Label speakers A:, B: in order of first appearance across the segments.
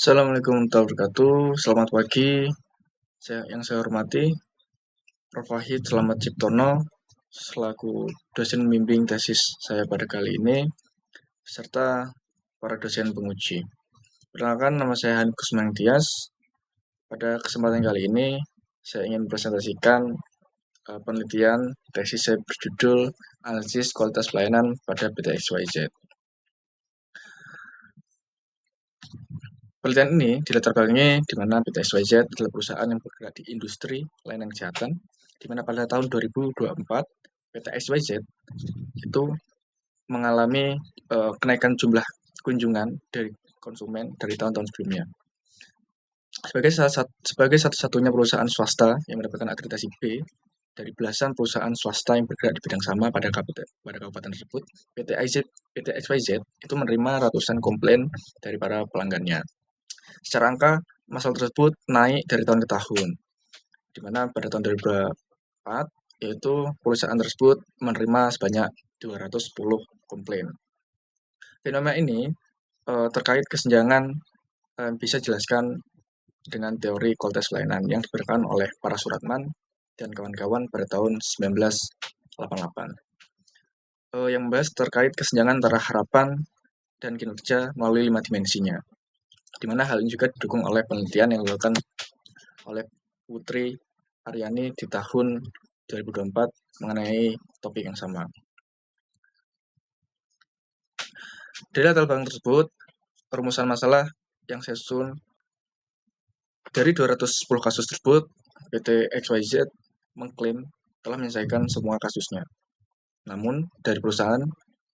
A: Assalamualaikum warahmatullahi wabarakatuh. Selamat pagi. Yang saya hormati Prof. Wahid Slamet Ciptono selaku dosen pembimbing tesis saya pada kali ini serta para dosen penguji. Perkenalkan, nama saya Hanif Kusmang Tias. Pada kesempatan kali ini saya ingin mempresentasikan penelitian tesis saya berjudul Analisis Kualitas Pelayanan pada PT XYZ. Penelitian ini dilatar belakangi di mana PT XYZ adalah perusahaan yang bergerak di industri layanan kesehatan, di mana pada tahun 2024 PT XYZ itu mengalami kenaikan jumlah kunjungan dari konsumen dari tahun-tahun sebelumnya. Sebagai satu-satunya perusahaan swasta yang mendapatkan akreditasi B dari belasan perusahaan swasta yang bergerak di bidang sama pada kabupaten tersebut, PT XYZ itu menerima ratusan komplain dari para pelanggannya. Secara angka, masalah tersebut naik dari tahun ke tahun, di mana pada tahun 2024, yaitu perusahaan tersebut menerima sebanyak 210 komplain. Fenomena ini terkait kesenjangan bisa dijelaskan dengan teori kualitas pelayanan yang diberikan oleh para Suratman dan kawan-kawan pada tahun 1988. Yang membahas terkait kesenjangan antara harapan dan kinerja melalui 5 dimensinya, di mana hal ini juga didukung oleh penelitian yang dilakukan oleh Putri Aryani di tahun 2024 mengenai topik yang sama. Dari latar belakang tersebut, perumusan masalah yang saya susun dari 210 kasus tersebut, PT XYZ mengklaim telah menyelesaikan semua kasusnya. Namun, dari perusahaan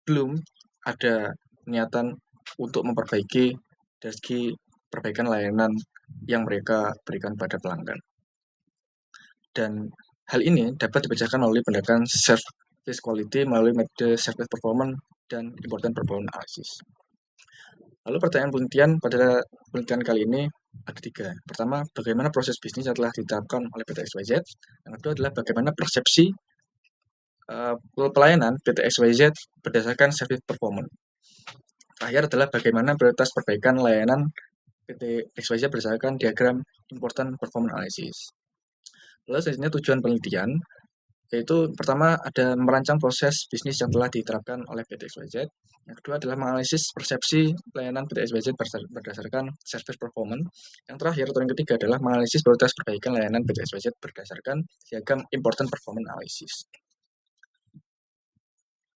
A: belum ada niatan untuk memperbaiki dari segi perbaikan layanan yang mereka berikan pada pelanggan. Dan hal ini dapat dibacakan melalui pendekatan service quality melalui metode service performance dan important performance analysis. Lalu pertanyaan penelitian pada penelitian kali ini ada 3. Pertama, bagaimana proses bisnis yang telah ditetapkan oleh PT XYZ. Yang kedua adalah bagaimana persepsi pelayanan PT XYZ berdasarkan service performance. Terakhir adalah bagaimana prioritas perbaikan layanan PT XYZ berdasarkan diagram important performance analysis. Lalu selanjutnya tujuan penelitian, yaitu pertama ada merancang proses bisnis yang telah diterapkan oleh PT XYZ. Yang kedua adalah menganalisis persepsi pelayanan PT XYZ berdasarkan service performance. Yang terakhir atau yang ketiga adalah menganalisis prioritas perbaikan layanan PT XYZ berdasarkan diagram important performance analysis.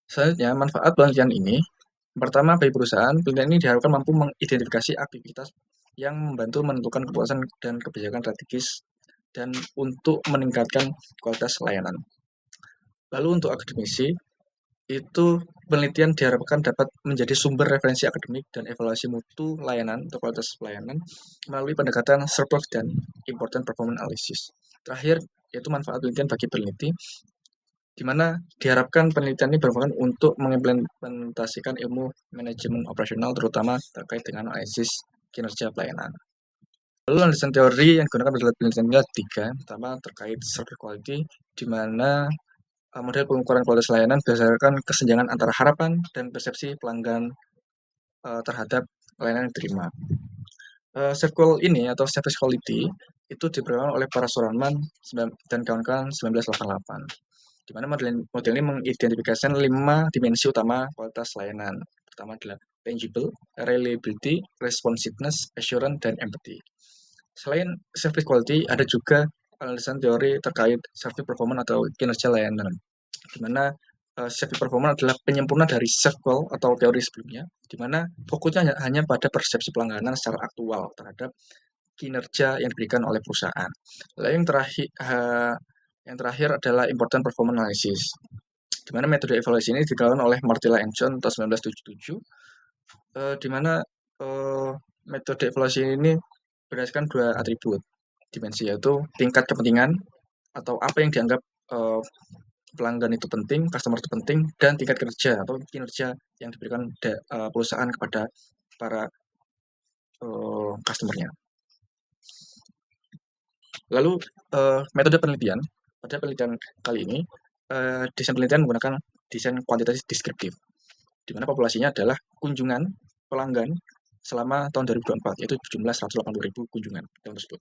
A: Selanjutnya, manfaat penelitian ini, pertama bagi perusahaan, penelitian ini diharapkan mampu mengidentifikasi aktivitas yang membantu menentukan kepuasan dan kebijakan strategis dan untuk meningkatkan kualitas layanan. Lalu untuk akademisi, itu penelitian diharapkan dapat menjadi sumber referensi akademik dan evaluasi mutu layanan atau kualitas pelayanan melalui pendekatan surplus dan important performance analysis. Terakhir, yaitu manfaat penelitian bagi peneliti, di mana diharapkan penelitian ini berfungsi untuk mengimplementasikan ilmu manajemen operasional terutama terkait dengan analisis kinerja pelayanan. Lalu landasan teori yang digunakan pada penelitian ini ada 3. Pertama terkait service quality, di mana model pengukuran kualitas layanan berdasarkan kesenjangan antara harapan dan persepsi pelanggan terhadap layanan yang diterima. Service ini atau service quality itu diberikan oleh para Suratman dan kawan-kawan 1988. Di mana model ini mengidentifikasikan 5 dimensi utama kualitas layanan. Pertama adalah tangible, reliability, responsiveness, assurance, dan empathy. Selain service quality, ada juga alasan teori terkait service performance atau kinerja layanan, di mana service performance adalah penyempurna dari SERVQUAL atau teori sebelumnya, di mana fokusnya hanya pada persepsi pelanggan secara aktual terhadap kinerja yang diberikan oleh perusahaan. Lalu yang terakhir adalah important performance analysis, di mana metode evaluasi ini dilakukan oleh Martilla and John tahun 1977, di mana metode evaluasi ini berdasarkan 2 atribut dimensi, yaitu tingkat kepentingan atau apa yang dianggap pelanggan itu penting, customer itu penting, dan tingkat kerja atau kinerja yang diberikan perusahaan kepada para customer-nya. Lalu metode penelitian, pada penelitian kali ini, desain penelitian menggunakan desain kuantitatif deskriptif, di mana populasinya adalah kunjungan pelanggan selama tahun 2024, yaitu jumlah 180.000 kunjungan tahun tersebut.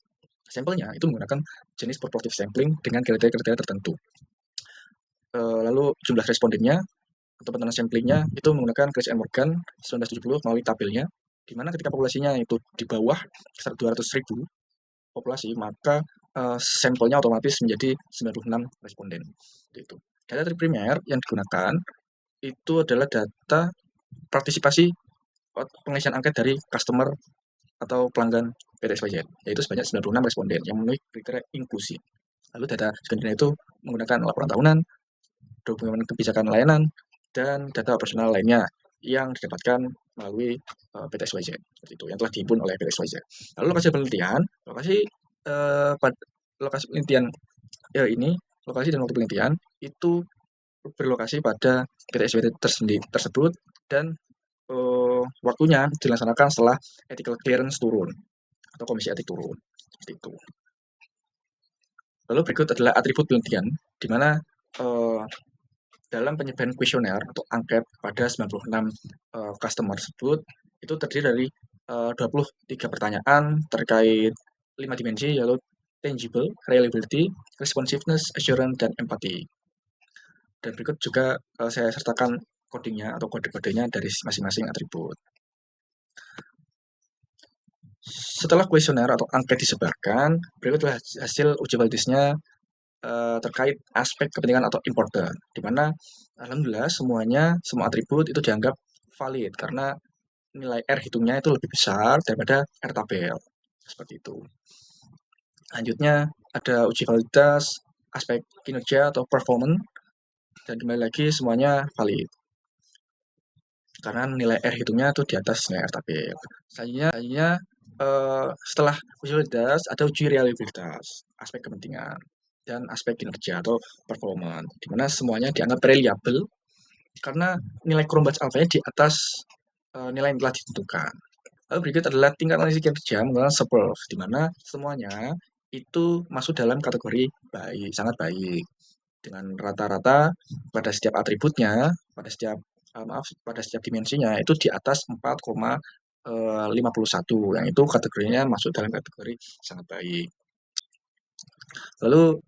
A: Sampelnya itu menggunakan jenis proportif sampling dengan kriteria-kriteria tertentu. Lalu jumlah respondennya atau penanganan samplingnya itu menggunakan Craig and Morgan 1970 melalui tabelnya, di mana ketika populasinya itu di bawah 200.000 populasi, maka sampelnya otomatis menjadi 96 responden. Itu. Data terprimer yang digunakan itu adalah data partisipasi pengisian angket dari customer atau pelanggan PT XYZ, yaitu sebanyak 96 responden yang memenuhi kriteria inklusi. Lalu data sekundernya itu menggunakan laporan tahunan, dokumen kebijakan layanan, dan data operasional lainnya yang didapatkan melalui PT XYZ, seperti itu, yang telah dihimpun oleh PT XYZ. Lalu lokasi penelitian, lokasi penelitian ini, lokasi dan waktu penelitian itu berlokasi pada PT XYZ tersebut, dan waktunya dilaksanakan setelah ethical clearance turun atau komisi etik turun, seperti itu. Lalu berikut adalah atribut penelitian, di mana dalam penyebaran kuesioner atau angket pada 96 customer tersebut itu terdiri dari 23 pertanyaan terkait 5 dimensi, yaitu tangible, reliability, responsiveness, assurance, dan empathy. Dan berikut juga saya sertakan codingnya atau kode-kodenya dari masing-masing atribut. Setelah kuesioner atau angket disebarkan, berikutlah hasil uji validisnya terkait aspek kepentingan atau importer, di mana alhamdulillah semua atribut itu dianggap valid karena nilai R hitungnya itu lebih besar daripada R tabel, seperti itu. Lanjutnya ada uji validitas aspek kinerja atau performance, dan kembali lagi semuanya valid karena nilai R hitungnya itu di atas nilai R tabel. Selanjutnya setelah uji validitas ada uji reliabilitas aspek kepentingan dan aspek kinerja atau performance, di mana semuanya dianggap reliable karena nilai Cronbach alpha-nya di atas nilai yang telah ditentukan. Lalu berikut adalah tingkat analisis kinerja menggunakan SURF, di mana semuanya itu masuk dalam kategori baik, sangat baik, dengan rata-rata pada setiap atributnya, pada setiap dimensinya itu di atas 4,51, yang itu kategorinya masuk dalam kategori sangat baik. Lalu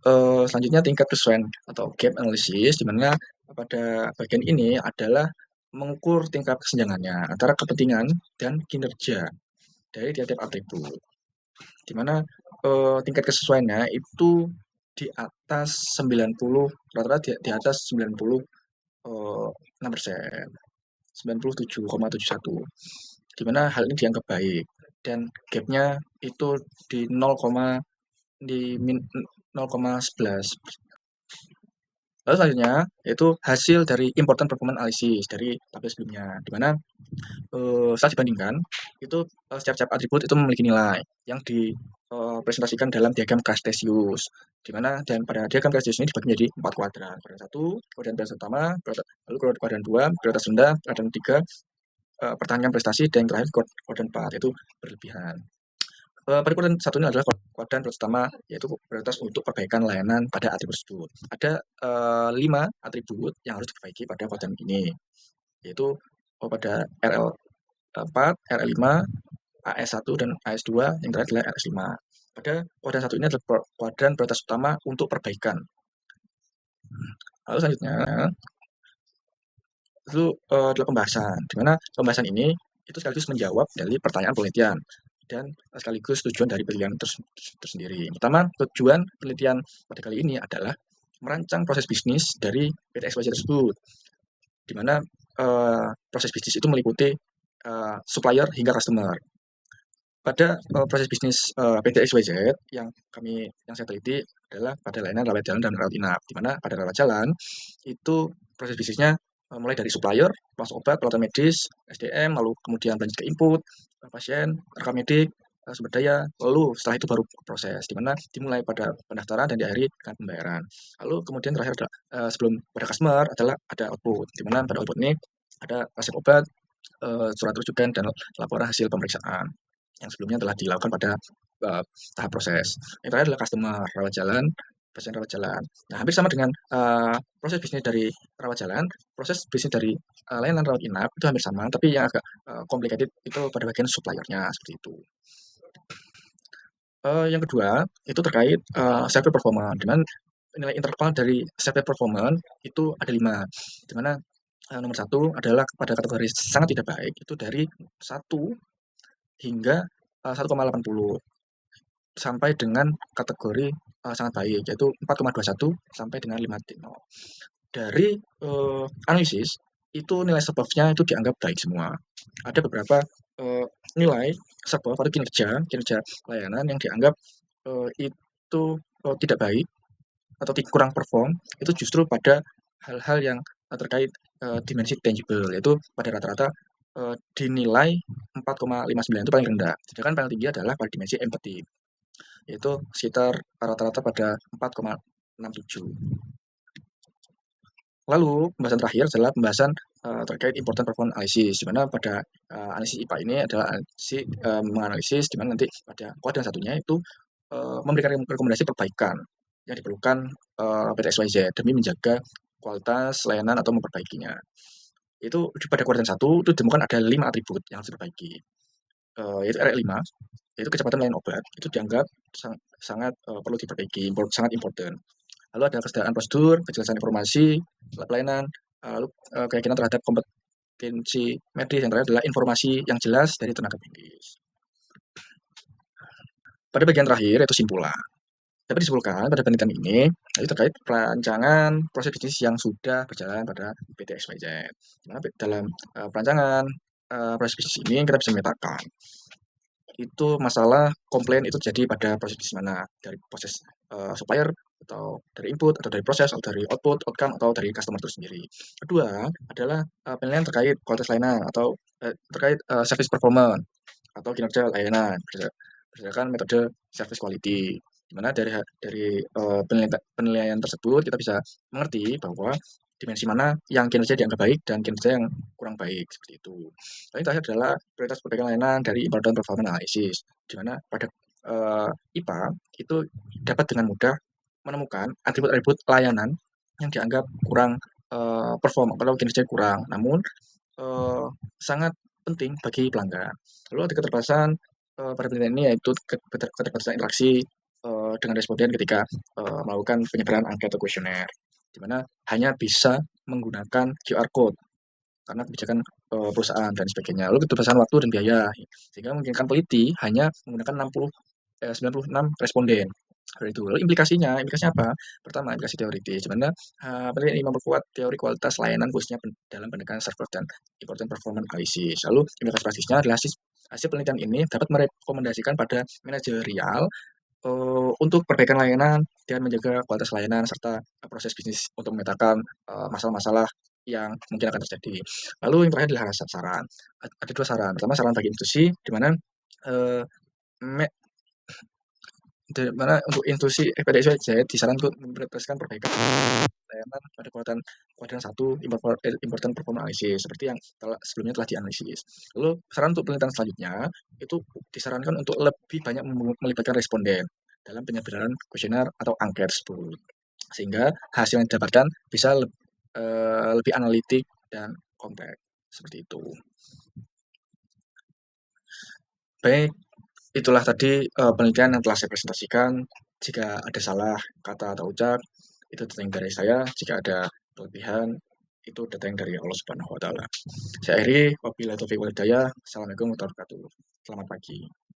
A: selanjutnya tingkat kesesuaian atau gap analysis, di mana pada bagian ini adalah mengukur tingkat kesenjangannya antara kepentingan dan kinerja dari tiap-tiap atribut, di mana tingkat kesesuaiannya itu di atas 90, rata-rata di atas 96%, 97,71, di mana hal ini dianggap baik dan gapnya itu di 0,11. Lalu selanjutnya yaitu hasil dari important performance analysis dari tabel sebelumnya, di mana setelah dibandingkan itu setiap atribut itu memiliki nilai yang dipresentasikan dalam diagram Cartesius, di mana dan pada diagram Cartesius ini dibagi menjadi 4 kuadran. Kuadran 1, kuadran prioritas utama, lalu kuadran 2, prioritas rendah, kuadran 3, pertahankan prestasi, dan terakhir kuadran 4, yaitu berlebihan. Pada kuadran 1 ini adalah kuadran prioritas utama, yaitu prioritas untuk perbaikan layanan pada atribut tersebut. Ada 5 atribut yang harus diperbaiki pada kuadran ini, yaitu pada RL 4, RL5, AS1, dan AS2, yang terakhir adalah RS5. Pada kuadran 1 ini adalah kuadran prioritas utama untuk perbaikan. Lalu selanjutnya itu adalah pembahasan, di mana pembahasan ini itu sekaligus menjawab dari pertanyaan penelitian dan sekaligus tujuan dari penelitian tersendiri. Pertama, tujuan penelitian pada kali ini adalah merancang proses bisnis dari PT XYZ tersebut, di mana proses bisnis itu meliputi supplier hingga customer. Pada proses bisnis PT XYZ yang saya teliti adalah pada layanan rawat jalan dan rawat inap, di mana pada rawat jalan itu proses bisnisnya mulai dari supplier, masuk obat, peralatan medis, SDM, lalu kemudian lanjut ke input, pasien, rekam medik, sumber daya, lalu setelah itu baru proses, di mana dimulai pada pendaftaran dan diakhiri dengan pembayaran. Lalu kemudian terakhir sebelum pada customer adalah ada output, di mana pada output ini ada resep obat, surat rujukan, dan laporan hasil pemeriksaan yang sebelumnya telah dilakukan pada tahap proses. Yang terakhir adalah customer rawat jalan, pasien rawat jalan. Nah, hampir sama dengan proses bisnis dari rawat jalan, proses bisnis dari layanan rawat inap itu hampir sama, tapi yang agak complicated itu pada bagian suppliernya seperti itu. Yang kedua itu terkait survei performance, di mana nilai interval dari survei performance itu ada 5, di mana nomor 1 adalah pada kategori sangat tidak baik itu dari 1 hingga 1,80 sampai dengan kategori sangat baik yaitu 4,21 sampai dengan 5,0. Dari analisis itu nilai sebabnya itu dianggap baik semua. Ada beberapa nilai sebab atau kinerja layanan yang dianggap itu tidak baik atau kurang perform itu justru pada hal-hal yang terkait dimensi tangible, yaitu pada rata-rata dinilai 4,59 itu paling rendah, sedangkan paling tinggi adalah pada dimensi empathy, yaitu sekitar rata-rata pada 4,67. Lalu pembahasan terakhir adalah pembahasan terkait important performance analysis, di mana pada analisis IPA ini adalah menganalisis di mana nanti pada kuadran satunya itu memberikan rekomendasi perbaikan yang diperlukan PT XYZ demi menjaga kualitas layanan atau memperbaikinya. Itu pada kuadran 1 itu ditemukan ada 5 atribut yang harus diperbaiki. Yaitu RE5, yaitu kecepatan layanan obat, itu dianggap sangat perlu diperbaiki, sangat important. Lalu ada kesederhanaan prosedur, kejelasan informasi, pelayanan, lalu keyakinan terhadap kompetensi medis, yang terakhir adalah informasi yang jelas dari tenaga medis. Pada bagian terakhir yaitu simpulan. Dapat disimpulkan pada penelitian ini itu terkait perancangan proses bisnis yang sudah berjalan pada PT XYZ. Dimana dalam perancangan proses bisnis ini kita bisa memetakan itu masalah komplain itu jadi pada proses bisnis mana, dari proses supplier atau dari input atau dari proses atau dari output, outcome atau dari customer itu sendiri. Kedua adalah penilaian terkait kualitas layanan atau terkait service performance atau kinerja layanan berdasarkan metode service quality. Di mana dari penilaian tersebut kita bisa mengerti bahwa dimensi mana yang kinerja dianggap baik dan kinerja yang kurang baik seperti itu. Lalu terakhir adalah prioritas perbaikan layanan dari important performance analysis, di mana pada IPA itu dapat dengan mudah menemukan atribut-atribut layanan yang dianggap kurang perform atau kinerja kurang, namun sangat penting bagi pelanggan. Lalu ada keterbatasan pada penelitian ini yaitu keterbatasan interaksi dengan responden ketika melakukan penyebaran angket atau kuesioner, di mana hanya bisa menggunakan QR code karena kebijakan perusahaan dan sebagainya. Lalu keterbatasan waktu dan biaya, sehingga memungkinkan peneliti hanya menggunakan 96 responden. Seperti itu. Lalu implikasinya apa? Pertama, implikasi teoritis, di mana penelitian ini memperkuat teori kualitas layanan khususnya dalam pendekatan service dan important performance analysis. Lalu implikasi praktisnya adalah hasil penelitian ini dapat merekomendasikan pada manajerial untuk perbaikan layanan dan menjaga kualitas layanan serta proses bisnis untuk memetakan masalah-masalah yang mungkin akan terjadi. Lalu yang terakhir adalah saran. Ada 2 saran. Pertama, saran bagi institusi di mana eee, me untuk institusi PDSWZ disarankan untuk memprioritaskan perbaikan layanan pada kuadran 1 important performance analysis seperti yang sebelumnya telah dianalisis. Lalu saran untuk penelitian selanjutnya itu disarankan untuk lebih banyak melibatkan responden dalam penyebaran kuesioner atau angket tersebut. Sehingga hasil yang didapatkan bisa lebih analitik dan kompleks seperti itu. Baik, itulah tadi penelitian yang telah saya presentasikan. Jika ada salah kata atau ucap, itu datang dari saya. Jika ada kelebihan, itu datang dari Allah Subhanahu wa taala. Saya akhiri, wabillahi taufiq wal hidayah. Assalamualaikum warahmatullahi wabarakatuh. Selamat pagi.